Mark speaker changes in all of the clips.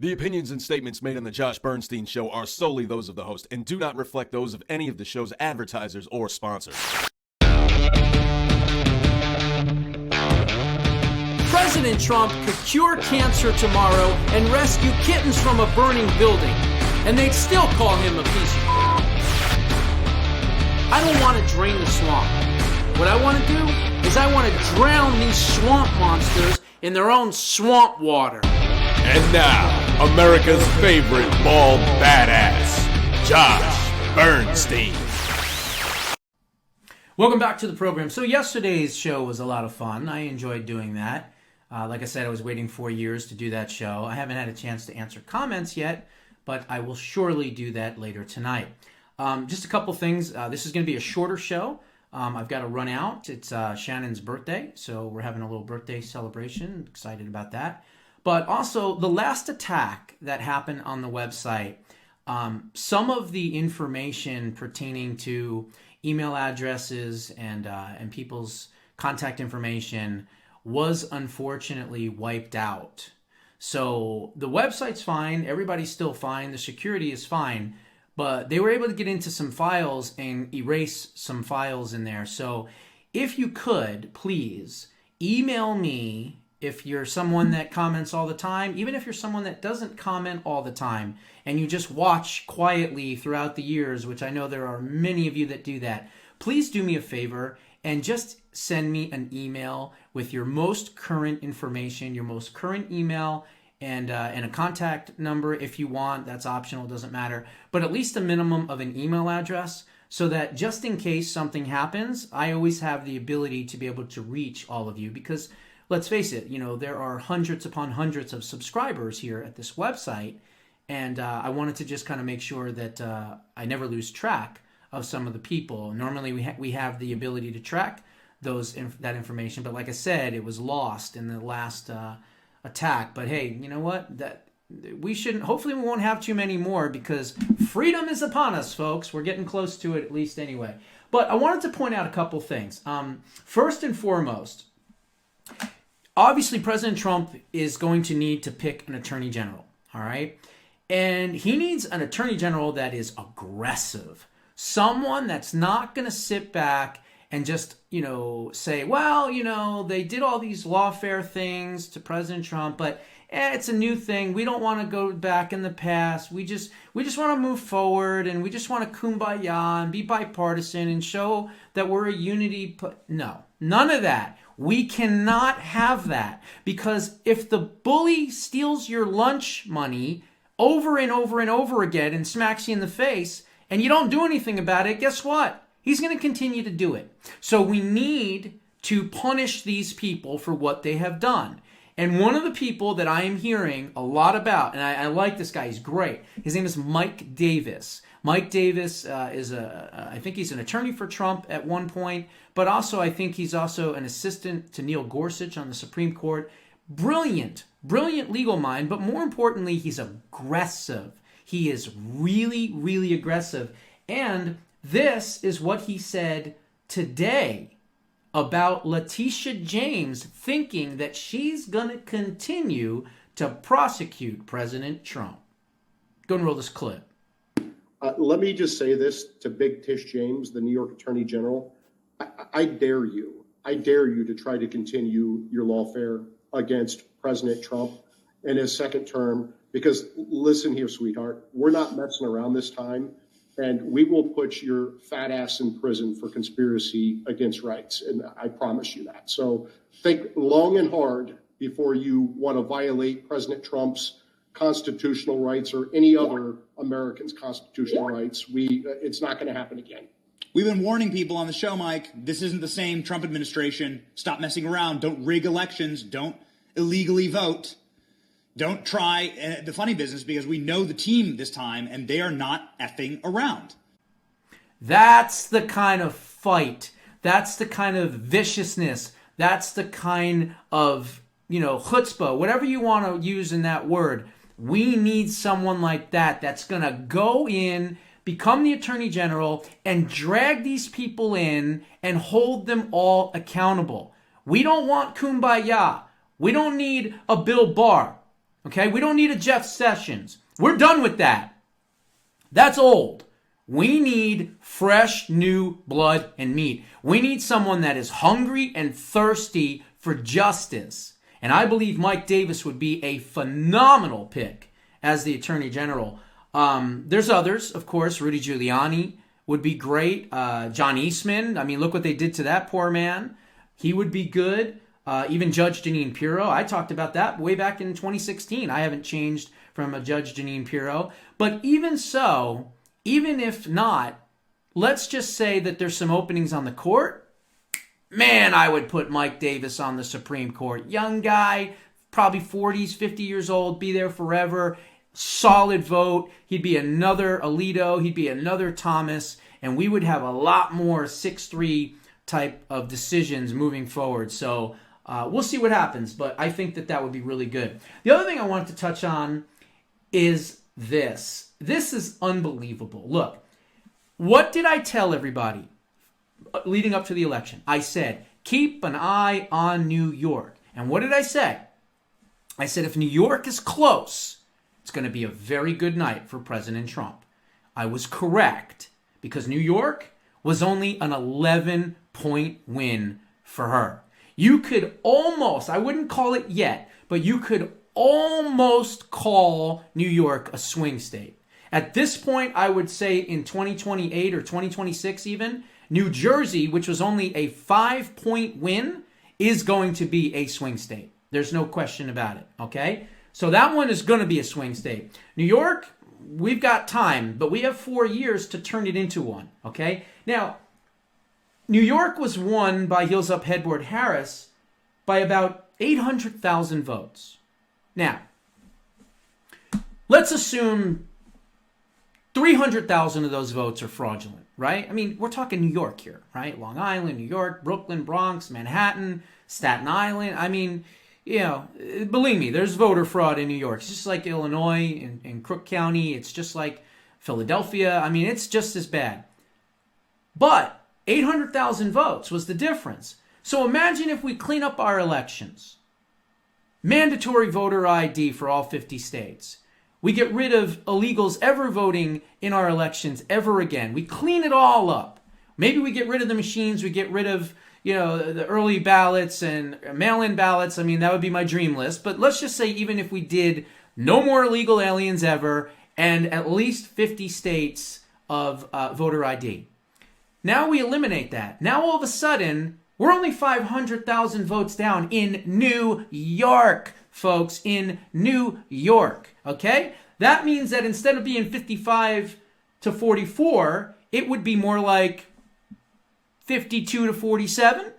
Speaker 1: The opinions and statements made on the Josh Bernstein Show are solely those of the host and do not reflect those of any of the show's advertisers or sponsors.
Speaker 2: President Trump could cure cancer tomorrow and rescue kittens from a burning building, and they'd still call him a piece of I don't want to drain the swamp. What I want to do is I want to drown these swamp monsters in their own swamp water.
Speaker 1: And now, America's favorite bald badass, Josh Bernstein.
Speaker 2: Welcome back to the program. So yesterday's show was a lot of fun. I enjoyed doing that. Like I said, I was waiting 4 years to do that show. I haven't had a chance to answer comments yet, but I will surely do that later tonight. Just a couple things. This is going to be a shorter show. I've got to run out. It's Shannon's birthday, so we're having a little birthday celebration. Excited about that. But also, the last attack that happened on the website, some of the information pertaining to email addresses and people's contact information was unfortunately wiped out. So the website's fine. Everybody's still fine. The security is fine. But they were able to get into some files and erase some files in there. So if you could, please email me if you're someone that comments all the time, even if you're someone that doesn't comment all the time, and you just watch quietly throughout the years, which I know there are many of you that do that, please do me a favor and just send me an email with your most current information, your most current email, and a contact number if you want. That's optional, doesn't matter. But at least a minimum of an email address so that just in case something happens, I always have the ability to be able to reach all of you. Because let's face it, there are hundreds upon hundreds of subscribers here at this website. And I wanted to just kind of make sure that I never lose track of some of the people. Normally we have the ability to track that information. But like I said, it was lost in the last attack. But hey, you know what? That we shouldn't. Hopefully, we won't have too many more because freedom is upon us, folks. We're getting close to it, at least anyway. But I wanted to point out a couple things. First and foremost, obviously, President Trump is going to need to pick an attorney general. All right, and he needs an attorney general that is aggressive, someone that's not going to sit back and just, say, well, they did all these lawfare things to President Trump, but it's a new thing. We don't want to go back in the past. We just want to move forward, and we just want to kumbaya and be bipartisan and show that we're a unity. No, none of that. We cannot have that, because if the bully steals your lunch money over and over and over again and smacks you in the face, and you don't do anything about it, guess what? He's going to continue to do it. So we need to punish these people for what they have done. And one of the people that I am hearing a lot about, and I like this guy, he's great. His name is Mike Davis. Mike Davis I think he's an attorney for Trump at one point, but also I think he's also an assistant to Neil Gorsuch on the Supreme Court. Brilliant legal mind, but more importantly, he's aggressive. He is really, really aggressive. And this is what he said today about Letitia James thinking that she's going to continue to prosecute President Trump. Go and roll this clip.
Speaker 3: Let me just say this to Big Tish James, the New York Attorney General. I dare you. I dare you to try to continue your lawfare against President Trump in his second term. Because listen here, sweetheart, we're not messing around this time. And we will put your fat ass in prison for conspiracy against rights. And I promise you that. So think long and hard before you want to violate President Trump's constitutional rights or any other American's constitutional rights. It's not going to happen again.
Speaker 4: We've been warning people on the show, Mike. This isn't the same Trump administration. Stop messing around. Don't rig elections. Don't illegally vote. Don't try the funny business, because we know the team this time and they are not effing around.
Speaker 2: That's the kind of fight. That's the kind of viciousness. That's the kind of, chutzpah, whatever you want to use in that word. We need someone like that that's going to go in, become the attorney general, and drag these people in and hold them all accountable. We don't want kumbaya. We don't need a Bill Barr. Okay? We don't need a Jeff Sessions. We're done with that. That's old. We need fresh, new blood and meat. We need someone that is hungry and thirsty for justice. And I believe Mike Davis would be a phenomenal pick as the Attorney General. There's others, of course. Rudy Giuliani would be great. John Eastman. I mean, look what they did to that poor man. He would be good. Even Judge Jeanine Pirro. I talked about that way back in 2016. I haven't changed from a Judge Jeanine Pirro. But even so, even if not, let's just say that there's some openings on the court. Man, I would put Mike Davis on the Supreme Court. Young guy, probably 40s, 50 years old, be there forever. Solid vote. He'd be another Alito. He'd be another Thomas. And we would have a lot more 6-3 type of decisions moving forward. So we'll see what happens. But I think that would be really good. The other thing I wanted to touch on is this. This is unbelievable. Look, what did I tell everybody leading up to the election? I said, keep an eye on New York. And what did I say? I said, if New York is close, it's going to be a very good night for President Trump. I was correct because New York was only an 11-point win for her. You could almost, I wouldn't call it yet, but you could almost call New York a swing state. At this point, I would say in 2028 or 2026 even, New Jersey, which was only a 5-point win, is going to be a swing state. There's no question about it, okay? So that one is going to be a swing state. New York, we've got time, but we have 4 years to turn it into one, okay? Now, New York was won by Heels Up Headboard Harris by about 800,000 votes. Now, let's assume 300,000 of those votes are fraudulent, right? I mean, we're talking New York here, right? Long Island, New York, Brooklyn, Bronx, Manhattan, Staten Island. I mean, you know, believe me, there's voter fraud in New York. It's just like Illinois and Crook County. It's just like Philadelphia. I mean, it's just as bad. But 800,000 votes was the difference. So imagine if we clean up our elections. Mandatory voter ID for all 50 states. We get rid of illegals ever voting in our elections ever again. We clean it all up. Maybe we get rid of the machines. We get rid of, you know, the early ballots and mail-in ballots. I mean, that would be my dream list. But let's just say even if we did no more illegal aliens ever and at least 50 states of voter ID. Now we eliminate that. Now all of a sudden, we're only 500,000 votes down in New York, folks, in New York, okay? That means that instead of being 55 to 44, it would be more like 52 to 47,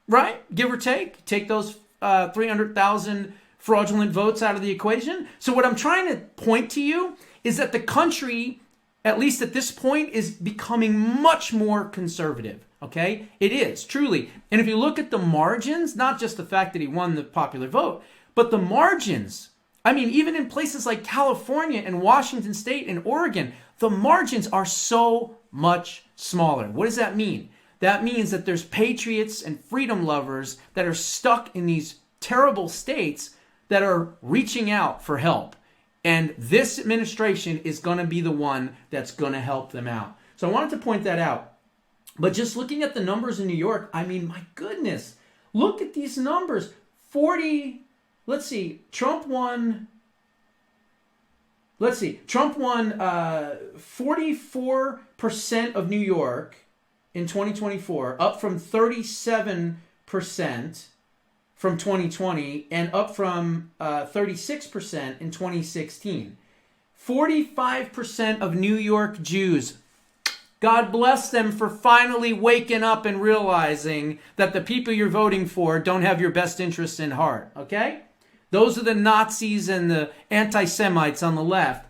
Speaker 2: right? Give or take. Take those 300,000 fraudulent votes out of the equation. So what I'm trying to point to you is that the country, at least at this point, is becoming much more conservative. Okay? It is, truly. And if you look at the margins, not just the fact that he won the popular vote, but the margins, I mean, even in places like California and Washington State and Oregon, the margins are so much smaller. What does that mean? That means that there's patriots and freedom lovers that are stuck in these terrible states that are reaching out for help. And this administration is going to be the one that's going to help them out. So I wanted to point that out. But just looking at the numbers in New York, I mean, my goodness, look at these numbers. Trump won 44% of New York in 2024, up from 37% from 2020, and up from 36% in 2016. 45% of New York Jews, God bless them for finally waking up and realizing that the people you're voting for don't have your best interests in heart, okay? Those are the Nazis and the anti-Semites on the left.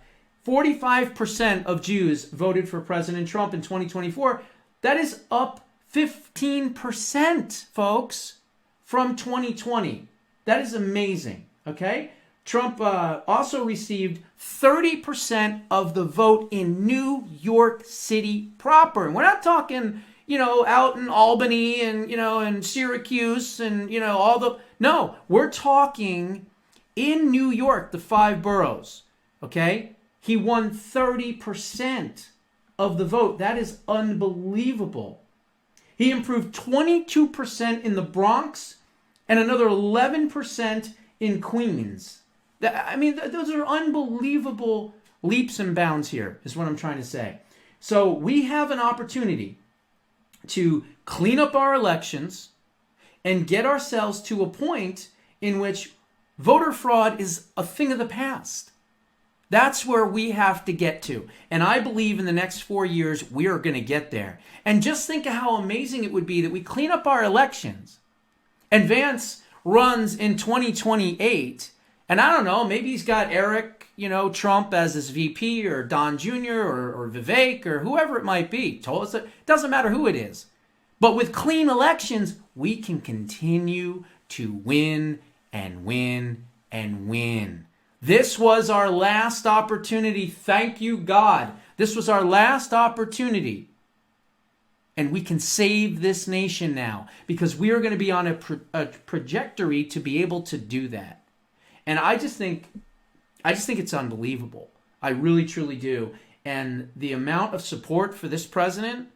Speaker 2: 45% of Jews voted for President Trump in 2024. That is up 15%, folks, from 2020. That is amazing, okay? Trump also received 30% of the vote in New York City proper. And we're not talking, out in Albany and, and Syracuse and, No, we're talking in New York, the 5 boroughs, okay, he won 30% of the vote. That is unbelievable. He improved 22% in the Bronx and another 11% in Queens. I mean, those are unbelievable leaps and bounds here, is what I'm trying to say. So we have an opportunity to clean up our elections and get ourselves to a point in which voter fraud is a thing of the past. That's where we have to get to. And I believe in the next 4 years, we are going to get there. And just think of how amazing it would be that we clean up our elections and Vance runs in 2028. And I don't know, maybe he's got Eric, Trump as his VP, or Don Jr. or Vivek or whoever it might be. It doesn't matter who it is. But with clean elections, we can continue to win and win and win. This was our last opportunity. Thank you, God. This was our last opportunity. And we can save this nation now because we are going to be on a trajectory to be able to do that. And I just think it's unbelievable. I really, truly do. And the amount of support for this president,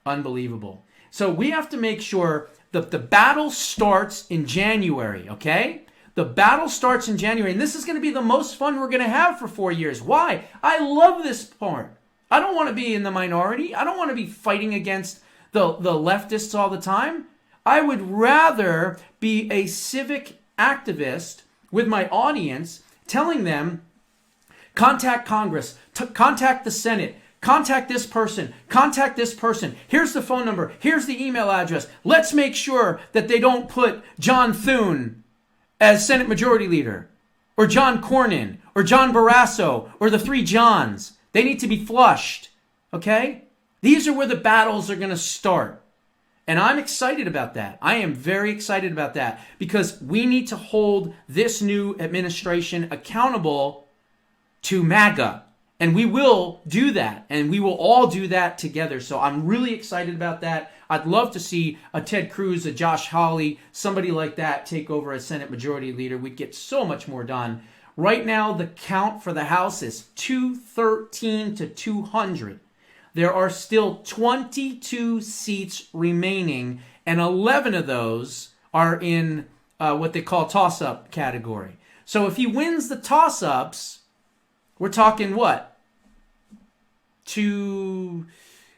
Speaker 2: unbelievable. So we have to make sure that the battle starts in January, okay? The battle starts in January, and this is going to be the most fun we're going to have for 4 years. Why? I love this part. I don't want to be in the minority. I don't want to be fighting against the leftists all the time. I would rather be a civic activist with my audience, telling them, contact Congress, contact the Senate, contact this person, contact this person. Here's the phone number. Here's the email address. Let's make sure that they don't put John Thune as Senate Majority Leader, or John Cornyn, or John Barrasso, or the 3 Johns. They need to be flushed, okay? These are where the battles are going to start. And I'm excited about that. I am very excited about that because we need to hold this new administration accountable to MAGA. And we will do that. And we will all do that together. So I'm really excited about that. I'd love to see a Ted Cruz, a Josh Hawley, somebody like that take over as Senate Majority Leader. We'd get so much more done. Right now, the count for the House is 213 to 200. There are still 22 seats remaining, and 11 of those are in what they call toss-up category. So if he wins the toss-ups, we're talking what? He'll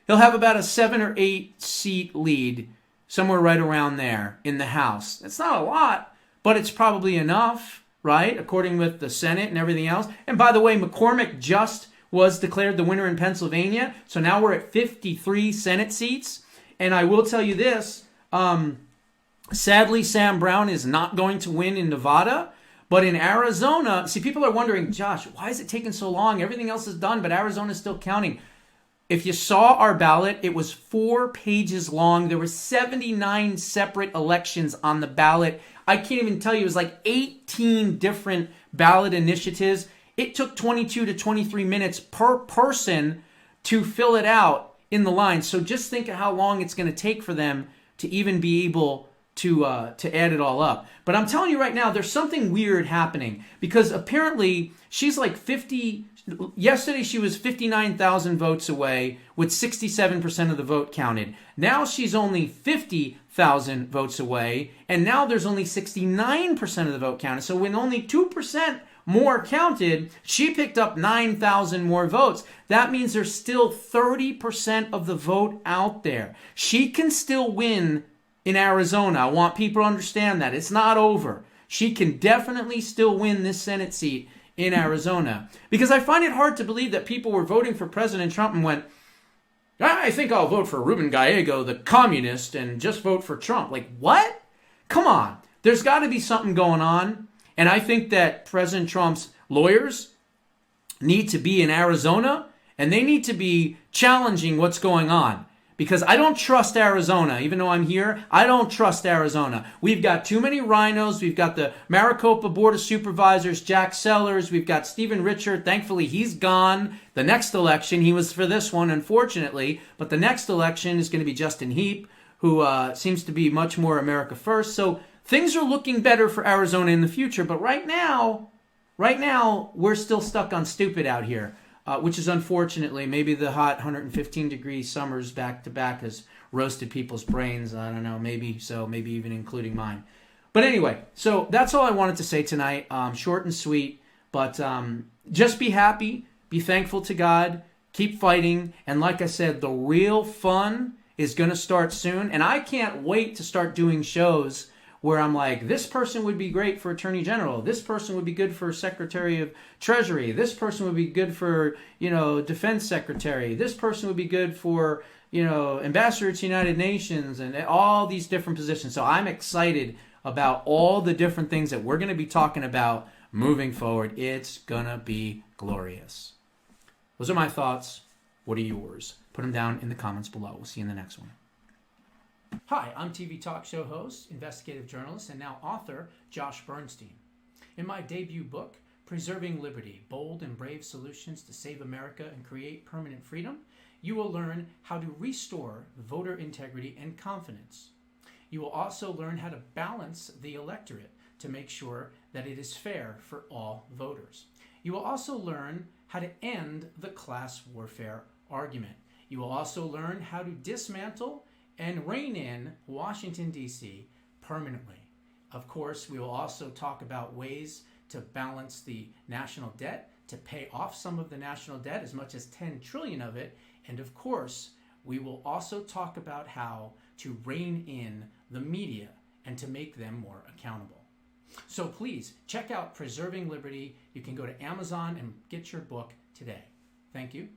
Speaker 2: have about a 7 or 8 seat lead, somewhere right around there in the House. It's not a lot, but it's probably enough, right? According with the Senate and everything else. And by the way, McCormick just was declared the winner in Pennsylvania. So now we're at 53 Senate seats. And I will tell you this, sadly, Sam Brown is not going to win in Nevada. But in Arizona, see, people are wondering, Josh, why is it taking so long? Everything else is done, but Arizona's still counting. If you saw our ballot, it was 4 pages long. There were 79 separate elections on the ballot. I can't even tell you, it was like 18 different ballot initiatives. It took 22 to 23 minutes per person to fill it out in the line. So just think of how long it's going to take for them to even be able to add it all up. But I'm telling you right now, there's something weird happening because apparently she's like 50. Yesterday she was 59,000 votes away with 67% of the vote counted. Now she's only 50,000 votes away, and now there's only 69% of the vote counted. So when only 2% more counted, she picked up 9,000 more votes. That means there's still 30% of the vote out there. She can still win in Arizona. I want people to understand that. It's not over. She can definitely still win this Senate seat in Arizona. Because I find it hard to believe that people were voting for President Trump and went, I think I'll vote for Ruben Gallego, the communist, and just vote for Trump. Like, what? Come on. There's got to be something going on. And I think that President Trump's lawyers need to be in Arizona, and they need to be challenging what's going on. Because I don't trust Arizona. Even though I'm here, I don't trust Arizona. We've got too many rhinos. We've got the Maricopa Board of Supervisors, Jack Sellers. We've got Stephen Richard. Thankfully, he's gone. The next election, he was for this one, unfortunately. But the next election is going to be Justin Heap, who seems to be much more America first. So things are looking better for Arizona in the future. But right now, we're still stuck on stupid out here, which is unfortunately, maybe the hot 115-degree summers back to back has roasted people's brains. I don't know, maybe so, maybe even including mine. But anyway, so that's all I wanted to say tonight. Short and sweet, but just be happy, be thankful to God, keep fighting, and like I said, the real fun is going to start soon, and I can't wait to start doing shows where I'm like, this person would be great for Attorney General, this person would be good for Secretary of Treasury, this person would be good for, Defense Secretary, this person would be good for, Ambassador to the United Nations, and all these different positions. So I'm excited about all the different things that we're going to be talking about moving forward. It's going to be glorious. Those are my thoughts. What are yours? Put them down in the comments below. We'll see you in the next one. Hi, I'm TV talk show host, investigative journalist, and now author Josh Bernstein. In my debut book, Preserving Liberty, Bold and Brave Solutions to Save America and Create Permanent Freedom, you will learn how to restore voter integrity and confidence. You will also learn how to balance the electorate to make sure that it is fair for all voters. You will also learn how to end the class warfare argument. You will also learn how to dismantle and rein in Washington, D.C. permanently. Of course, we will also talk about ways to balance the national debt, to pay off some of the national debt, as much as $10 trillion of it. And of course, we will also talk about how to rein in the media and to make them more accountable. So please check out Preserving Liberty. You can go to Amazon and get your book today. Thank you.